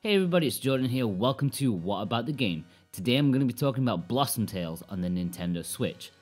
Hey everybody, it's Jordan here, welcome to What About the Game. Today I'm going to be talking about Blossom Tales on the Nintendo Switch.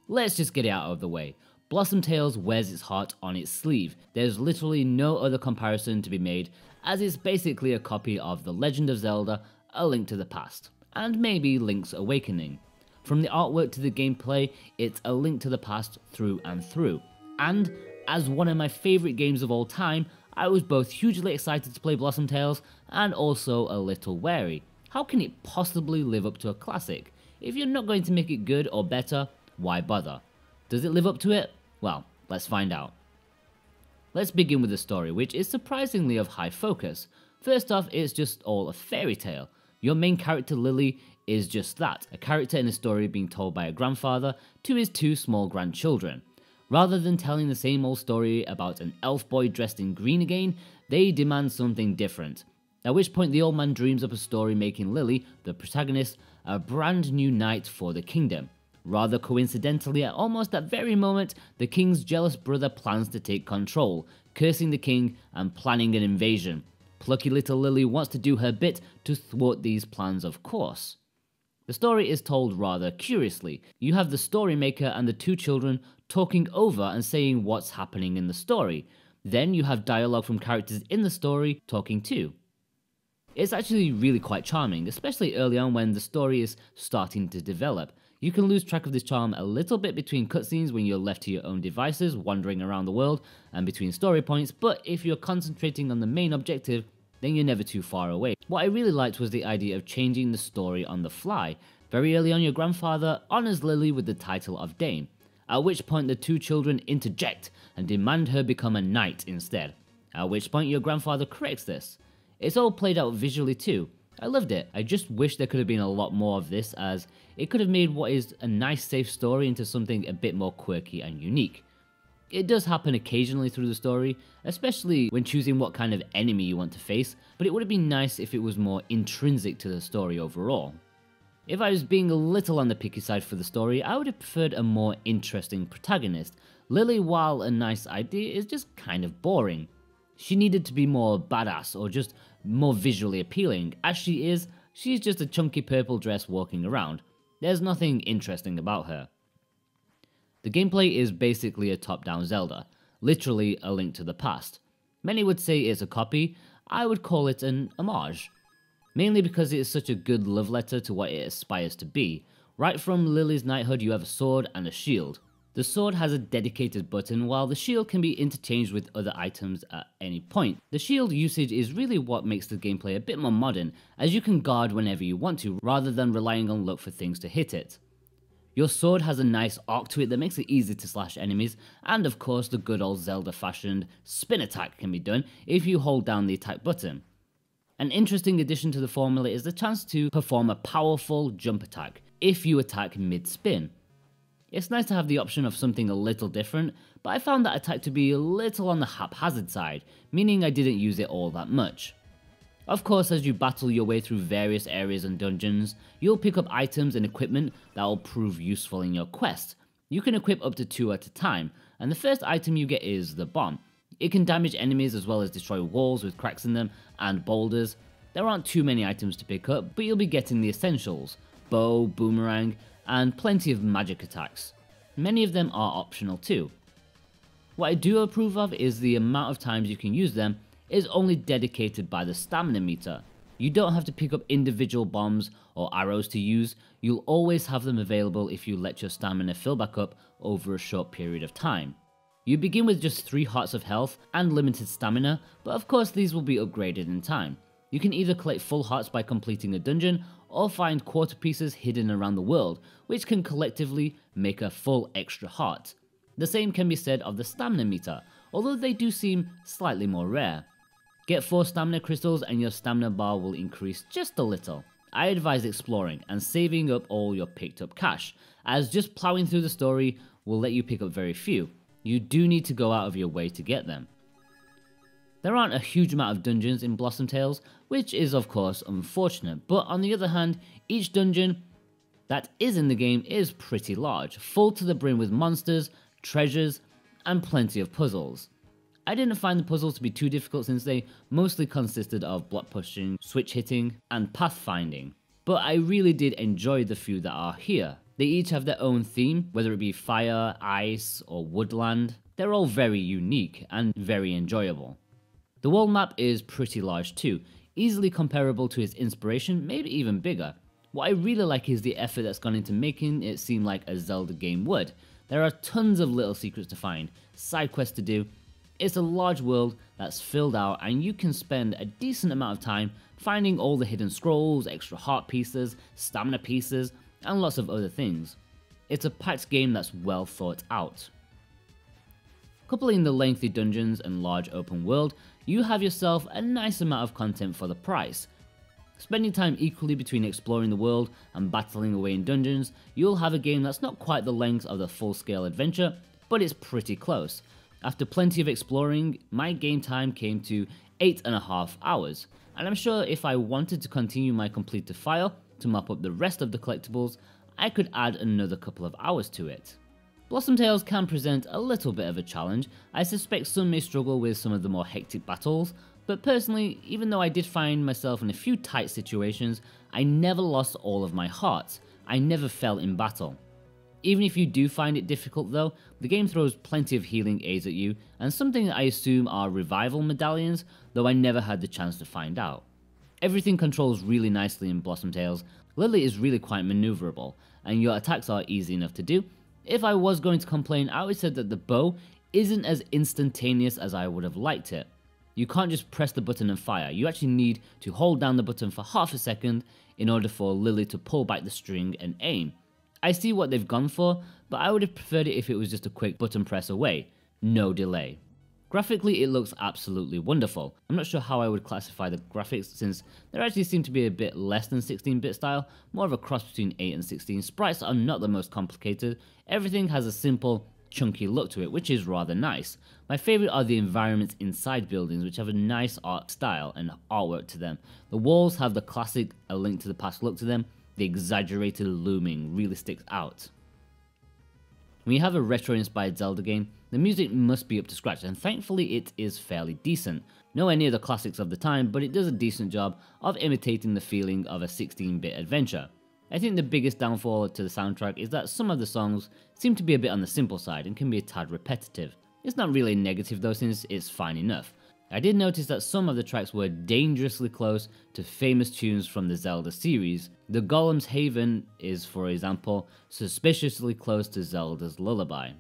Let's just get it out of the way. Blossom Tales wears its heart on its sleeve. There's literally no other comparison to be made, as it's basically a copy of The Legend of Zelda: A Link to the Past, and maybe Link's Awakening. From the artwork to the gameplay, it's A Link to the Past through and through. And as one of my favourite games of all time, I was both hugely excited to play Blossom Tales and also a little wary. How can it possibly live up to a classic? If you're not going to make it good or better, why bother? Does it live up to it? Well, let's find out. Let's begin with the story, which is surprisingly of high focus. First off, it's just all a fairy tale. Your main character Lily is just that, a character in a story being told by a grandfather to his two small grandchildren. Rather than telling the same old story about an elf boy dressed in green again, they demand something different. At which point the old man dreams up a story making Lily, the protagonist, a brand new knight for the kingdom. Rather coincidentally, at almost that very moment, the king's jealous brother plans to take control, cursing the king and planning an invasion. Plucky little Lily wants to do her bit to thwart these plans, of course. The story is told rather curiously. You have the story maker and the two children talking over and saying what's happening in the story. Then you have dialogue from characters in the story talking too. It's actually really quite charming, especially early on when the story is starting to develop. You can lose track of this charm a little bit between cutscenes when you're left to your own devices, wandering around the world, and between story points, but if you're concentrating on the main objective, then you're never too far away. What I really liked was the idea of changing the story on the fly. Very early on, your grandfather honours Lily with the title of Dame, at which point the two children interject and demand her become a knight instead, at which point your grandfather corrects this. It's all played out visually too. I loved it. I just wish there could have been a lot more of this, as it could have made what is a nice safe story into something a bit more quirky and unique. It does happen occasionally through the story, especially when choosing what kind of enemy you want to face, but it would have been nice if it was more intrinsic to the story overall. If I was being a little on the picky side for the story, I would have preferred a more interesting protagonist. Lily, while a nice idea, is just kind of boring. She needed to be more badass or just more visually appealing. As she is, she's just a chunky purple dress walking around. There's nothing interesting about her. The gameplay is basically a top-down Zelda, literally A Link to the Past. Many would say it's a copy, I would call it an homage. Mainly because it is such a good love letter to what it aspires to be. Right from Lily's knighthood you have a sword and a shield. The sword has a dedicated button, while the shield can be interchanged with other items at any point. The shield usage is really what makes the gameplay a bit more modern, as you can guard whenever you want to, rather than relying on luck for things to hit it. Your sword has a nice arc to it that makes it easy to slash enemies, and of course the good old Zelda fashioned spin attack can be done if you hold down the attack button. An interesting addition to the formula is the chance to perform a powerful jump attack if you attack mid-spin. It's nice to have the option of something a little different, but I found that attack to be a little on the haphazard side, meaning I didn't use it all that much. Of course, as you battle your way through various areas and dungeons, you'll pick up items and equipment that will prove useful in your quest. You can equip up to 2 at a time, and the first item you get is the bomb. It can damage enemies as well as destroy walls with cracks in them and boulders. There aren't too many items to pick up, but you'll be getting the essentials: bow, boomerang, and plenty of magic attacks. Many of them are optional too. What I do approve of is the amount of times you can use them is only dedicated by the stamina meter. You don't have to pick up individual bombs or arrows to use, you'll always have them available if you let your stamina fill back up over a short period of time. You begin with just 3 hearts of health and limited stamina, but of course these will be upgraded in time. You can either collect full hearts by completing a dungeon, or find quarter pieces hidden around the world, which can collectively make a full extra heart. The same can be said of the stamina meter, although they do seem slightly more rare. Get 4 stamina crystals and your stamina bar will increase just a little. I advise exploring and saving up all your picked up cash, as just plowing through the story will let you pick up very few. You do need to go out of your way to get them. There aren't a huge amount of dungeons in Blossom Tales, which is of course unfortunate, but on the other hand, each dungeon that is in the game is pretty large, full to the brim with monsters, treasures, and plenty of puzzles. I didn't find the puzzles to be too difficult since they mostly consisted of block pushing, switch hitting, and pathfinding, but I really did enjoy the few that are here. They each have their own theme, whether it be fire, ice, or woodland. They're all very unique and very enjoyable. The world map is pretty large too, easily comparable to its inspiration, maybe even bigger. What I really like is the effort that's gone into making it seem like a Zelda game would. There are tons of little secrets to find, side quests to do. It's a large world that's filled out and you can spend a decent amount of time finding all the hidden scrolls, extra heart pieces, stamina pieces, and lots of other things. It's a packed game that's well thought out. Coupling the lengthy dungeons and large open world, you have yourself a nice amount of content for the price. Spending time equally between exploring the world and battling away in dungeons, you'll have a game that's not quite the length of the full-scale adventure, but it's pretty close. After plenty of exploring, my game time came to 8.5 hours, and I'm sure if I wanted to continue my completed file to map up the rest of the collectibles, I could add another couple of hours to it. Blossom Tales can present a little bit of a challenge. I suspect some may struggle with some of the more hectic battles, but personally, even though I did find myself in a few tight situations, I never lost all of my hearts. I never fell in battle. Even if you do find it difficult though, the game throws plenty of healing aids at you, and something that I assume are revival medallions, though I never had the chance to find out. Everything controls really nicely in Blossom Tales. Lily is really quite maneuverable, and your attacks are easy enough to do. If I was going to complain, I would say that the bow isn't as instantaneous as I would have liked it. You can't just press the button and fire, you actually need to hold down the button for half a second in order for Lily to pull back the string and aim. I see what they've gone for, but I would have preferred it if it was just a quick button press away, no delay. Graphically it looks absolutely wonderful. I'm not sure how I would classify the graphics since they actually seem to be a bit less than 16-bit style, more of a cross between 8 and 16. Sprites are not the most complicated, everything has a simple, chunky look to it, which is rather nice. My favourite are the environments inside buildings, which have a nice art style and artwork to them. The walls have the classic A Link to the Past look to them, the exaggerated looming really sticks out. When you have a retro-inspired Zelda game, the music must be up to scratch, and thankfully it is fairly decent. Nowhere near the classics of the time, but it does a decent job of imitating the feeling of a 16-bit adventure. I think the biggest downfall to the soundtrack is that some of the songs seem to be a bit on the simple side and can be a tad repetitive. It's not really negative though, since it's fine enough. I did notice that some of the tracks were dangerously close to famous tunes from the Zelda series. The Golem's Haven is, for example, suspiciously close to Zelda's Lullaby.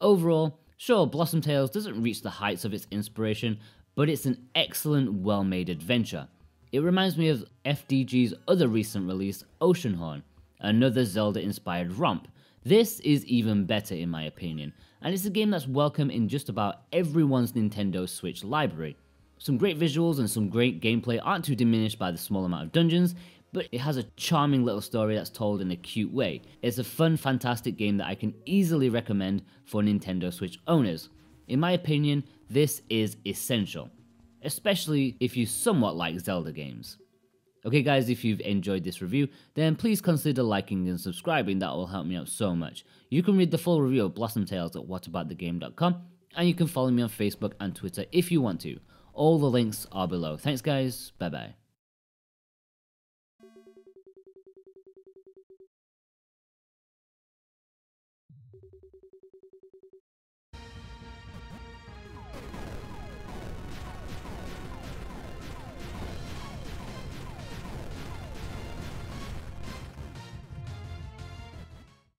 Overall, sure, Blossom Tales doesn't reach the heights of its inspiration, but it's an excellent, well-made adventure. It reminds me of FDG's other recent release, Oceanhorn, another Zelda-inspired romp. This is even better in my opinion, and it's a game that's welcome in just about everyone's Nintendo Switch library. Some great visuals and some great gameplay aren't too diminished by the small amount of dungeons, but it has a charming little story that's told in a cute way. It's a fun, fantastic game that I can easily recommend for Nintendo Switch owners. In my opinion, this is essential, especially if you somewhat like Zelda games. Okay guys, if you've enjoyed this review, then please consider liking and subscribing, that will help me out so much. You can read the full review of Blossom Tales at whataboutthegame.com, and you can follow me on Facebook and Twitter if you want to. All the links are below. Thanks guys, bye bye.